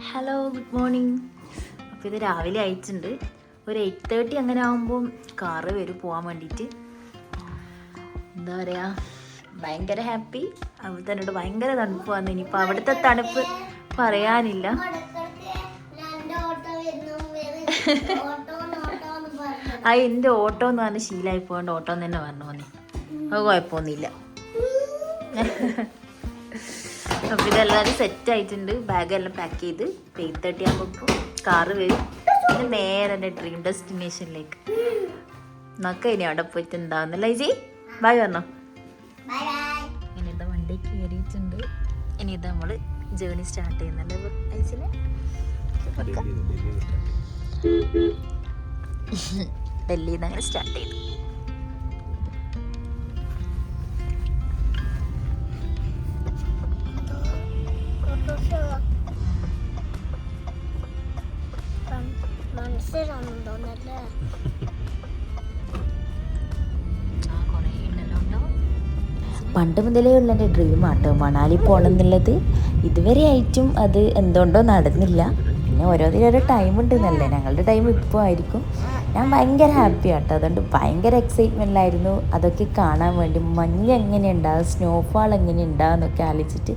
Hello, good morning. അപ്പോൾ ഇത് രാവിലെ അയച്ചിട്ടുണ്ട്. ഒരു 8:30 അങ്ങനെ ആകുമ്പോൾ കാറ് വരും പോകാൻ വേണ്ടിയിട്ട്. എന്താ പറയുക, ഭയങ്കര ഹാപ്പി. അവിടെ തന്നെ ഭയങ്കര തണുപ്പ് വന്നു. ഇനിയിപ്പോൾ അവിടുത്തെ തണുപ്പ് പറയാനില്ല. ആ എൻ്റെ ഓട്ടോ എന്ന് പറഞ്ഞ് ശീലമായി പോകേണ്ട ഓട്ടോ എന്ന് തന്നെ പറഞ്ഞു പോന്നെ. അത് കുഴപ്പമൊന്നുമില്ല. അപ്പോൾ ഇതെല്ലാവരും സെറ്റ് ആയിട്ടുണ്ട്. ബാഗെല്ലാം പാക്ക് ചെയ്ത് 8:30 ആകുമ്പോൾ കാറ് വരും. പിന്നെ നേരെ എൻ്റെ ഡ്രീം ഡെസ്റ്റിനേഷനിലേക്ക് നമുക്ക് ഇനി അവിടെ പോയിട്ട് എന്താവുന്നില്ല. ഇജി ബൈ പറഞ്ഞോ. ഇനി ഇതാ വണ്ടി കയറിയിട്ടുണ്ട്. ഇനി ഇത് നമ്മൾ ജേർണി സ്റ്റാർട്ട് ചെയ്യുന്നല്ലേ ഐസിലെ. ഡൽഹിയിൽ നിന്ന് അങ്ങനെ സ്റ്റാർട്ട് ചെയ്തു. പണ്ട് മുതലേ ഉള്ള എൻ്റെ ഡ്രീം ആട്ടോ മണാലി പോകണം എന്നുള്ളത്. ഇതുവരെ ആയിട്ടും അത് എന്തുകൊണ്ടോ നടന്നില്ല. പിന്നെ ഓരോ ടൈം ഉണ്ടെന്നല്ലേ, ഞങ്ങളുടെ ടൈം ഇപ്പോൾ ആയിരിക്കും. ഞാൻ ഭയങ്കര ഹാപ്പി ആട്ടോ. അതുകൊണ്ട് ഭയങ്കര എക്സൈറ്റ്മെൻറ്റിലായിരുന്നു അതൊക്കെ കാണാൻ വേണ്ടി. മഞ്ഞ് എങ്ങനെ ഉണ്ടാകും, സ്നോഫാൾ എങ്ങനെ ഉണ്ടാകും എന്നൊക്കെ ആലോചിച്ചിട്ട്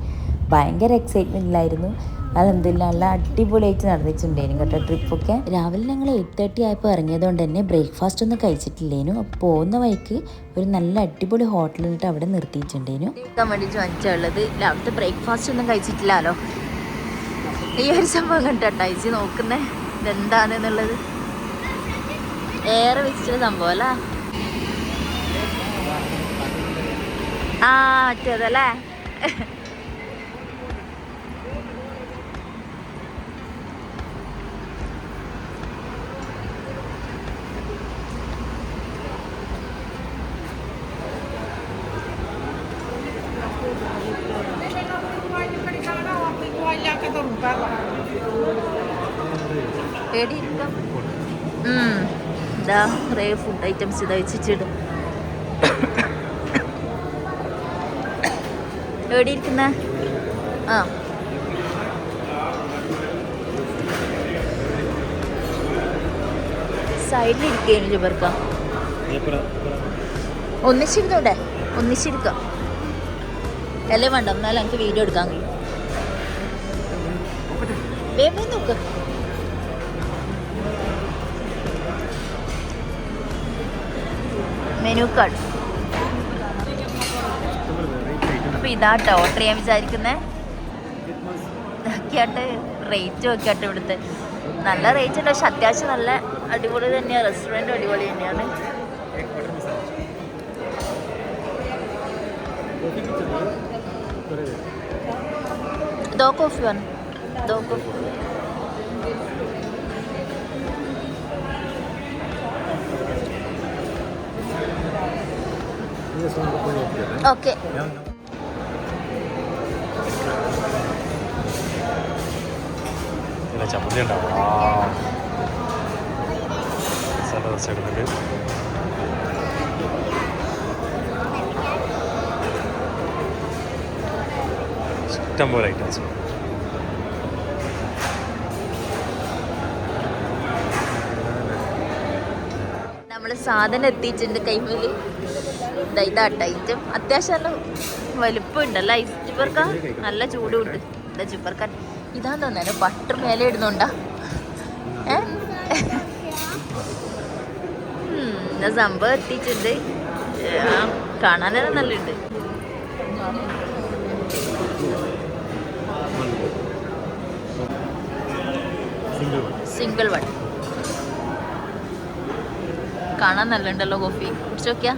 ഭയങ്കര എക്സൈറ്റ്മെൻറ്റിലായിരുന്നു. അതെന്തില്ല നല്ല അടിപൊളിയായിട്ട് നടന്നിട്ടുണ്ടായിരുന്നു കേട്ടോ ട്രിപ്പൊക്കെ. രാവിലെ ഞങ്ങൾ 8:30 ആയപ്പോൾ ഇറങ്ങിയത് കൊണ്ട് തന്നെ ബ്രേക്ക്ഫാസ്റ്റ് ഒന്നും കഴിച്ചിട്ടില്ലേനു. അപ്പോൾ പോകുന്ന വഴിക്ക് ഒരു നല്ല അടിപൊളി ഹോട്ടലിൽ നിന്നിട്ട് അവിടെ നിർത്തിയിട്ടുണ്ടേനു. കഴിക്കാൻ വേണ്ടിയിട്ട് വാങ്ങിച്ചുള്ളത്. രാവിലത്തെ ബ്രേക്ക്ഫാസ്റ്റ് ഒന്നും കഴിച്ചിട്ടില്ലല്ലോ. ഈ ഒരു സംഭവം കണ്ടോ ഇജി നോക്കുന്നേ ഇതെന്താണെന്നുള്ളത്. ഏറെ വെച്ചിട്ടുള്ള സംഭവം അല്ലേ. ആ മറ്റേതല്ലേ. ഇതാ കുറേ ഫുഡ് ഐറ്റംസ് ഇതാ വെച്ചിട്ട്. എവിടെ ഇരിക്കുന്ന ആ സൈഡിലിരിക്കുകയാണ് ജബർക്ക. ഒന്നിച്ചിരുന്നൂടെ, ഒന്നിച്ചിരിക്കാം അല്ലേ വേണ്ട. എന്നാലും എനിക്ക് വീഡിയോ എടുക്കാൻ കഴിയും. വേഗം നോക്ക്. Menu card. അപ്പോൾ ഇതാട്ടോ ഓർഡർ ചെയ്യാൻ വിചാരിക്കുന്നത്. നോക്കിയാട്ട് റേറ്റ് നോക്കിയാട്ട് ഇവിടുത്തെ നല്ല റേറ്റ് ഉണ്ട്. പക്ഷെ അത്യാവശ്യം നല്ല അടിപൊളി തന്നെയാണ്. റെസ്റ്റോറൻറ്റ് അടിപൊളി തന്നെയാണ്. ദോ കോഫി വേണം, ദോ കോഫി. ഓക്കെ. ചമ്മന്തി ഉണ്ടാവും. ഇഷ്ടം പോലെ ഐറ്റംസ്. നമ്മൾ സാധനം എത്തിയിട്ടുണ്ട് കൈമേൽ. ഇതാട്ട ഐറ്റം അത്യാവശ്യം നല്ല വലുപ്പം ഉണ്ടല്ലോ. ഐസ് ചുപ്പർക്ക നല്ല ചൂടും ഉണ്ട്. ഇതാ ചുപ്പർക്ക ഇതാന്ന് തോന്നുന്നു ബട്ടർ മേലെ ഇടുന്നുണ്ടാ. സംഭവം എത്തിയിട്ടുണ്ട്. കാണാനെല്ലാം നല്ലുണ്ട്. സിംഗിൾ വൺ കാണാൻ നല്ലുണ്ടല്ലോ. കോഫി കുടിച്ചു നോക്കിയാ.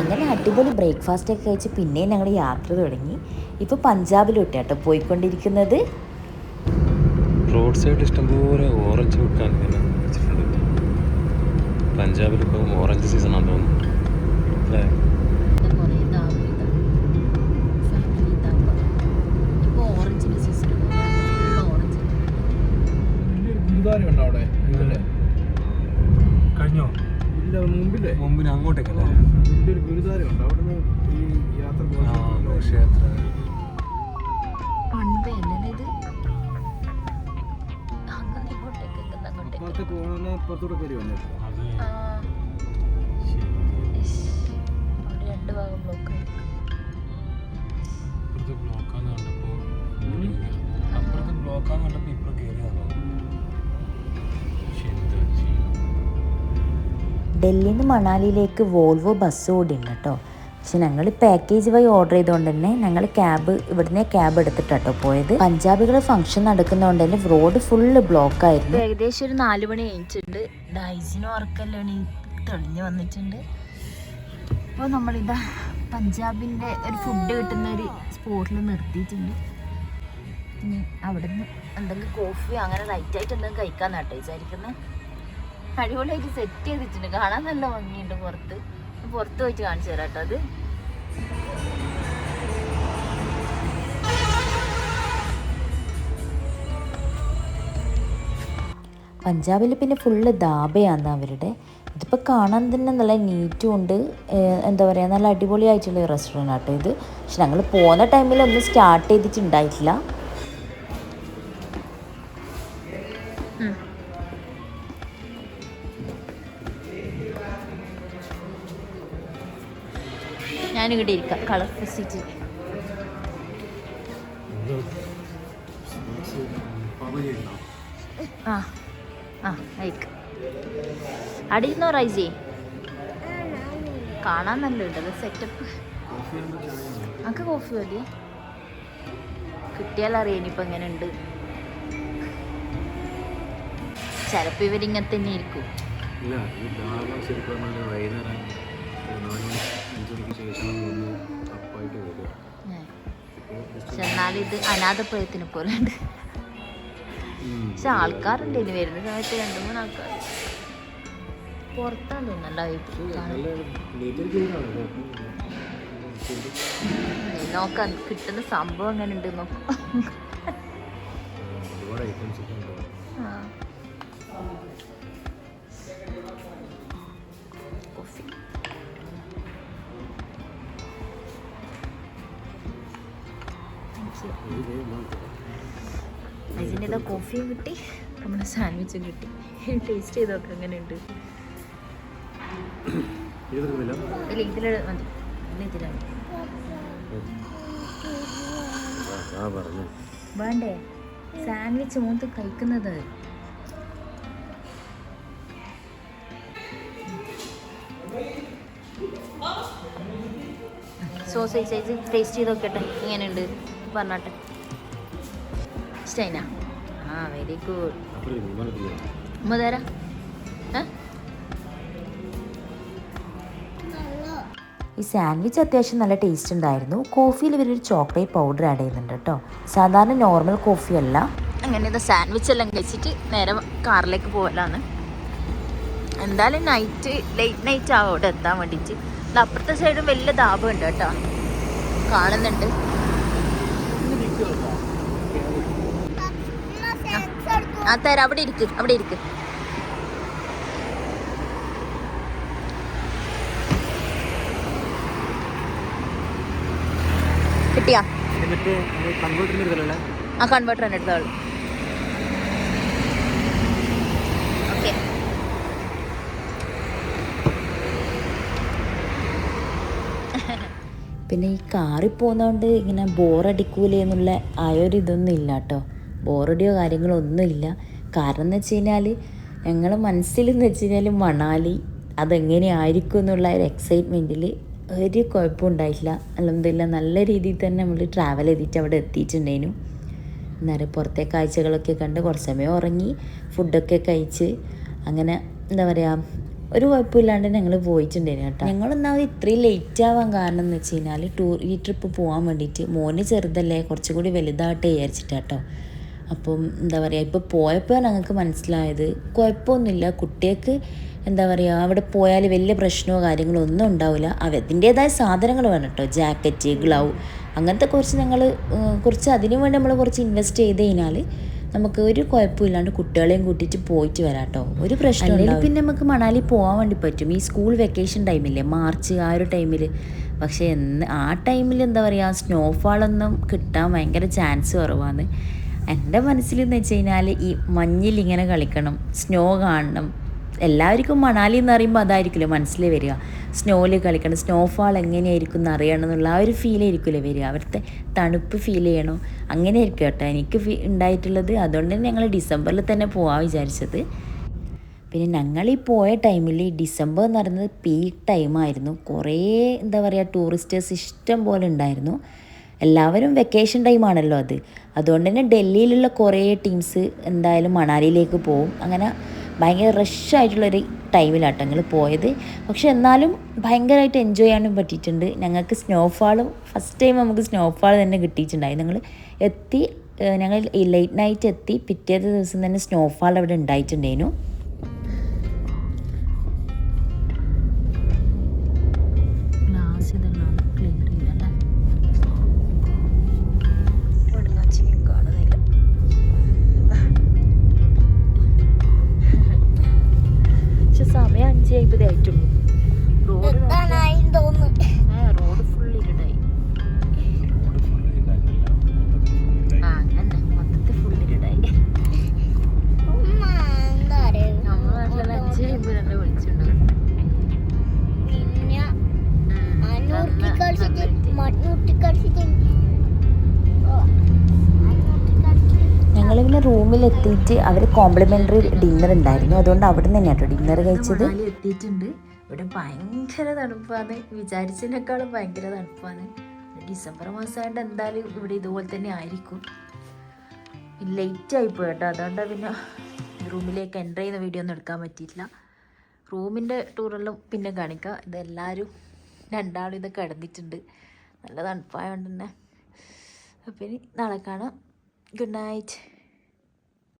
അങ്ങനെ അടിപൊളി ബ്രേക്ക്ഫാസ്റ്റ് ഒക്കെ കഴിച്ച് പിന്നെയും ഞങ്ങൾ യാത്ര തുടങ്ങി. ഇപ്പോൾ പഞ്ചാബിലോട്ട് കേട്ടോ പോയിക്കൊണ്ടിരിക്കുന്നത്. റോഡ് സൈഡ് ഇഷ്ടംപോലെ ഓറഞ്ച് വിൽക്കാൻ വെച്ചിട്ടുണ്ട്. പഞ്ചാബിൽ ഇപ്പം ഓറഞ്ച് സീസൺ ആണെന്ന് തോന്നുന്നു അല്ലേ. ഗുരുദ്വാര ഉണ്ടോ അവിടെ? കഴിഞ്ഞോ? ഇല്ല മുമ്പിലെ മുമ്പിന് അങ്ങോട്ടേക്കല്ലേ വലിയൊരു ഗുരുദ്വാരമുണ്ട് അവിടുന്ന് ഈ യാത്ര ക്ഷേത്ര പണ്ടേ അല്ലേ ഇത് അങ്ങനെ ഇങ്ങോട്ടേക്ക് അങ്ങോട്ടേക്ക് പുറത്ത് പോകുന്ന പുറത്തൂടെ കയറി വന്നേക്കും അത് അവിടെ രണ്ട് ഭാഗം ബ്ലോക്ക് ഇപ്പുറത്തെ ബ്ലോക്കാന്ന് കണ്ടപ്പോ അപ്പുറത്തെ ബ്ലോക്കാന്ന് കണ്ടപ്പോ ഇപ്പുറം കയറിയതാണോ? പക്ഷെ എന്താ ചെയ്യും? ഡൽഹിയിൽ നിന്ന് മണാലിയിലേക്ക് വോൾവോ ബസ് ഓടിയുണ്ട് കേട്ടോ. പക്ഷെ ഞങ്ങൾ പാക്കേജ് വഴി ഓർഡർ ചെയ്തുകൊണ്ട് തന്നെ ഞങ്ങൾ ഇവിടുന്ന് ക്യാബ് എടുത്തിട്ടോ പോയത്. പഞ്ചാബികൾ ഫംഗ്ഷൻ നടക്കുന്നതുകൊണ്ട് തന്നെ റോഡ് ഫുള്ള് ബ്ലോക്ക് ആയിരുന്നു. ഏകദേശം ഒരു 4 മണി കഴിഞ്ഞിട്ടുണ്ട്. ഡൈസിന് ഉറക്കല്ലോ തെളിഞ്ഞു വന്നിട്ടുണ്ട്. അപ്പോൾ നമ്മളിതാ പഞ്ചാബിൻ്റെ ഒരു ഫുഡ് കിട്ടുന്ന ഒരു സ്പോട്ടിൽ നിർത്തിയിട്ടുണ്ട്. ഇനി അവിടെ നിന്ന് എന്തെങ്കിലും കോഫി അങ്ങനെ ലൈറ്റായിട്ട് എന്തെങ്കിലും കഴിക്കാമെന്നാട്ടോ വിചാരിക്കുന്നത്. അടിപൊളിയായിട്ട് സെറ്റ് ചെയ്തിട്ടുണ്ട്, കാണാൻ നല്ല ഭംഗിയുണ്ട്. പുറത്ത് പോയിട്ട് കാണിച്ചു തരാം കേട്ടോ. അത് പഞ്ചാബിൽ പിന്നെ ഫുള്ള് ധാബയാണ് അവരുടെ. ഇതിപ്പോൾ കാണാൻ തന്നെ നല്ല നീറ്റും ഉണ്ട്, എന്താ പറയുക, നല്ല അടിപൊളിയായിട്ടുള്ള റെസ്റ്റോറൻ്റ് ആട്ടോ ഇത്. പക്ഷെ ഞങ്ങൾ പോകുന്ന ടൈമിൽ ഒന്നും സ്റ്റാർട്ട് ചെയ്തിട്ടുണ്ടായിട്ടില്ല. ഞാനിവിടെ ഇരിക്കാം കളർ സീറ്റ്. ആ ആ അയക്ക് അവിടെ ഇരുന്നോ റൈസേ. കാണാൻ നല്ല ഉണ്ടല്ലോ സെറ്റപ്പ്. നമുക്ക് കോഫി മതി, കിട്ടിയാലറിയാം ഇനിയിപ്പോൾ എങ്ങനെ ഉണ്ട്. ചിലപ്പോൾ ഇവരിങ്ങനെ തന്നെ ഇരിക്കും. ഇല്ല ഈ ധാബ ശരിക്കും വൈകുന്നേരം 4 മണി 5 മണിക്ക് ശേഷം ഒന്ന് അപ്പായിട്ട് വരിക. പക്ഷെ എന്നാലും ഇത് അനാഥപ്രയത്തിനെ പോലെ ഉണ്ട്. പക്ഷെ ആൾക്കാരുണ്ട് ഇനി വരുന്ന സമയത്ത് 2-3 ആൾക്കാർ. പുറത്താണ് നോക്കാൻ കിട്ടുന്ന സംഭവം എങ്ങനെ ഉണ്ട് നോക്കാം. കോഫി അതിൻ്റെ കോഫിയും കിട്ടി, നമ്മുടെ സാൻഡ്വിച്ചും കിട്ടി. ടേസ്റ്റ് ചെയ്ത് നോക്കാം എങ്ങനെയുണ്ട്. ഇല്ല ഇതിൽ മതി, ഇതിലാണ് വേണ്ടേ സാൻഡ്വിച്ച് മൂത്ത് കഴിക്കുന്നത്. സോസേജ് സൈസ് ടേസ്റ്റ് ചെയ്ത് നോക്കട്ടെ എങ്ങനെയുണ്ട് പറഞ്ഞാട്ടെ. ഇഷ്ടമായിനാ? ആ വെരി ഗുഡ്. ഉമ്മ തരാം. ഈ സാൻഡ്വിച്ച് അത്യാവശ്യം നല്ല ടേസ്റ്റ് ഉണ്ടായിരുന്നു. കോഫിയിൽ ഇവരൊരു ചോക്ലേറ്റ് പൗഡർ ആഡ് ചെയ്യുന്നുണ്ട് കേട്ടോ. സാധാരണ നോർമൽ കോഫി അല്ല. അങ്ങനെ ഇത് സാൻഡ്വിച്ച് എല്ലാം കഴിച്ചിട്ട് നേരെ കാറിലേക്ക് പോകലാണ്. എന്തായാലും ലേറ്റ് നൈറ്റ് ആവും അവിടെ എത്താൻ വേണ്ടിയിട്ട്. അപ്പുറത്തെ സൈഡും വലിയ ധാബം ഉണ്ട് കേട്ടോ, കാണുന്നുണ്ട്. ആ തരാം, അവിടെ ഇരിക്ക്. കിട്ടിയാ? ആ കൺവേർട്ടർ തന്നെ എടുത്തോളൂ. ഓക്കെ. പിന്നെ ഈ കാറിൽ പോകുന്നതുകൊണ്ട് ഇങ്ങനെ ബോറടിക്കൂലേ എന്നുള്ള ഇതൊന്നും ഇല്ല കേട്ടോ. ബോറടിയോ കാര്യങ്ങളോ ഒന്നുമില്ല. കാരണം എന്ന് വെച്ച് കഴിഞ്ഞാൽ ഞങ്ങളുടെ മനസ്സിലെന്ന് വെച്ച് കഴിഞ്ഞാൽ മണാലി അതെങ്ങനെയായിരിക്കും എന്നുള്ള ഒരു എക്സൈറ്റ്മെൻറ്റിൽ ഒരു കുഴപ്പമുണ്ടായിട്ടില്ല. അൽഹംദുലില്ലാ നല്ല രീതിയിൽ തന്നെ നമ്മൾ ട്രാവൽ ചെയ്തിട്ട് അവിടെ എത്തിയിട്ടുണ്ടേനു. അന്നേരം പുറത്തെ കാഴ്ചകളൊക്കെ കണ്ട് കുറച്ച് സമയം ഉറങ്ങി, ഫുഡൊക്കെ കഴിച്ച് അങ്ങനെ എന്താ പറയുക ഒരു കുഴപ്പമില്ലാണ്ട് ഞങ്ങൾ പോയിട്ടുണ്ടായിരുന്നു കേട്ടോ. ഞങ്ങളൊന്നാമത് ഇത്രയും ലേറ്റ് ആവാൻ കാരണം എന്ന് വെച്ച് കഴിഞ്ഞാൽ ഈ ട്രിപ്പ് പോകാൻ വേണ്ടിയിട്ട് മോന് ചെറുതല്ലേ, കുറച്ചും കൂടി വലുതായിട്ട് വിചാരിച്ചിട്ടാട്ടോ. അപ്പം എന്താ പറയുക ഇപ്പോൾ പോയപ്പോൾ ഞങ്ങൾക്ക് മനസ്സിലായത് കുഴപ്പമൊന്നുമില്ല. കുട്ടികൾക്ക് എന്താ പറയുക അവിടെ പോയാൽ വലിയ പ്രശ്നമോ കാര്യങ്ങളോ ഒന്നും ഉണ്ടാവില്ല. അതിൻ്റേതായ സാധനങ്ങൾ വേണം കേട്ടോ, ജാക്കറ്റ്, ഗ്ലൗ അങ്ങനത്തെ കുറച്ച് ഞങ്ങൾ കുറച്ച് അതിനു വേണ്ടി നമ്മൾ കുറച്ച് ഇൻവെസ്റ്റ് ചെയ്ത് കഴിഞ്ഞാൽ നമുക്ക് ഒരു കുഴപ്പമില്ലാണ്ട് കുട്ടികളെയും കൂട്ടിയിട്ട് പോയിട്ട് വരാം കേട്ടോ, ഒരു പ്രശ്നമില്ല. പിന്നെ നമുക്ക് മണാലി പോകാൻ വേണ്ടി പറ്റും ഈ സ്കൂൾ വെക്കേഷൻ ടൈമില്ലേ, മാർച്ച് ആ ഒരു ടൈമിൽ. പക്ഷേ ആ ടൈമിൽ എന്താ പറയുക, സ്നോഫാളൊന്നും കിട്ടാൻ ഭയങ്കര ചാൻസ് കുറവാണ്. എൻ്റെ മനസ്സിലെന്ന് വെച്ച് കഴിഞ്ഞാൽ ഈ മഞ്ഞിൽ ഇങ്ങനെ കളിക്കണം, സ്നോ കാണണം. എല്ലാവർക്കും മണാലി എന്ന് പറയുമ്പോൾ അതായിരിക്കുമല്ലോ മനസ്സിൽ വരിക, സ്നോയിൽ കളിക്കണം, സ്നോഫാൾ എങ്ങനെയായിരിക്കും എന്ന് അറിയണം എന്നുള്ള ആ ഒരു ഫീലായിരിക്കുമല്ലോ വരിക, അവിടുത്തെ തണുപ്പ് ഫീൽ ചെയ്യണം, അങ്ങനെ ആയിരിക്കും കേട്ടോ എനിക്ക് ഉണ്ടായിട്ടുള്ളത്. അതുകൊണ്ട് തന്നെ ഞങ്ങൾ ഡിസംബറിൽ തന്നെ പോകാൻ വിചാരിച്ചത്. പിന്നെ ഞങ്ങൾ ഈ പോയ ടൈമിൽ ഡിസംബർ എന്ന് പറയുന്നത് പീക്ക് ടൈമായിരുന്നു. കുറേ എന്താ പറയുക ടൂറിസ്റ്റേഴ്സ് ഇഷ്ടം പോലെ ഉണ്ടായിരുന്നു. എല്ലാവരും വെക്കേഷൻ ടൈമാണല്ലോ അതുകൊണ്ട് തന്നെ ഡൽഹിയിലുള്ള കുറേ ടീംസ് എന്തായാലും മണാലിയിലേക്ക് പോകും. അങ്ങനെ ഭയങ്കര റഷായിട്ടുള്ളൊരു ടൈമിലാട്ടോ ഞങ്ങൾ പോയത്. പക്ഷെ എന്നാലും ഭയങ്കരമായിട്ട് എൻജോയ് ചെയ്യാനും പറ്റിയിട്ടുണ്ട്. ഞങ്ങൾക്ക് സ്നോഫാളും ഫസ്റ്റ് ടൈം നമുക്ക് സ്നോഫാൾ തന്നെ കിട്ടിയിട്ടുണ്ടായി. ഞങ്ങൾ ഈ ലേറ്റ് നൈറ്റ് എത്തി, പിറ്റേത്തെ ദിവസം തന്നെ സ്നോഫാൾ അവിടെ ഉണ്ടായിട്ടുണ്ടായിരുന്നു. സമയം 5:50 ആയിട്ടുള്ളൂ. റോഡ് ഫുൾ ഇരുടായി. അങ്ങനെ മൊത്തത്തിൽ ഫുൾ ഇരുടായി. നമ്മളെ നാട്ടിൽ 5:50 തന്നെ വിളിച്ചിട്ടുണ്ടാവും. ഞങ്ങൾ പിന്നെ റൂമിലെത്തിയിട്ട് അവർ കോംപ്ലിമെൻ്ററി ഡിന്നർ ഉണ്ടായിരുന്നു, അതുകൊണ്ട് അവിടെ നിന്ന് തന്നെയാട്ടോ ഡിന്നർ കഴിച്ചത്. എത്തിയിട്ടുണ്ട്. ഇവിടെ ഭയങ്കര തണുപ്പാണ്, വിചാരിച്ചതിനേക്കാളും ഭയങ്കര തണുപ്പാണ്. ഡിസംബർ മാസമായിട്ട് എന്തായാലും ഇവിടെ ഇതുപോലെ തന്നെ ആയിരിക്കും. ലേറ്റ് ആയിപ്പോയി കേട്ടോ, അതുകൊണ്ടാണ് പിന്നെ റൂമിലേക്ക് എൻ്റർ ചെയ്യുന്ന വീഡിയോ ഒന്നും എടുക്കാൻ പറ്റിയിട്ടില്ല. റൂമിൻ്റെ ടൂറെല്ലാം പിന്നെ കാണിക്കാം. ഇതെല്ലാവരും രണ്ടാളും ഇതൊക്കെ കിടന്നിട്ടുണ്ട്, നല്ല തണുപ്പായതുകൊണ്ട് തന്നെ. അപ്പം ഇനി നാളെ കാണാം. Good night.